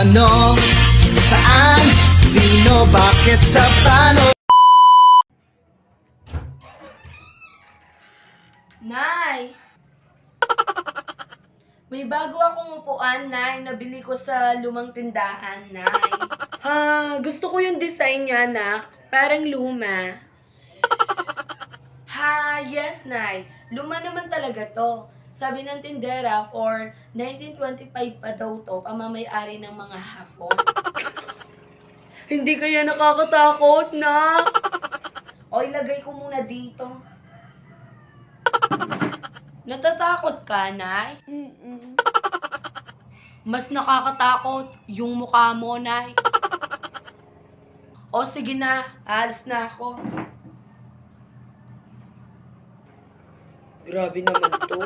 Ano, saan, sino, bakit, sa paano? Nay! May bago akong upuan, Nay. Nabili ko sa lumang tindahan, Nay. Ha, gusto ko yung design niya, nak. Parang luma. Ha, yes, Nay. Luma naman talaga to. Sabi ng tindera, for 1925 pa daw to, pamamay-ari ng mga Hapon. Hindi kaya nakakatakot, na? O, ilagay ko muna dito. Natatakot ka, Nay? Mas nakakatakot yung mukha mo, Nay. O, sige na. Alis na ako. Grabe naman to.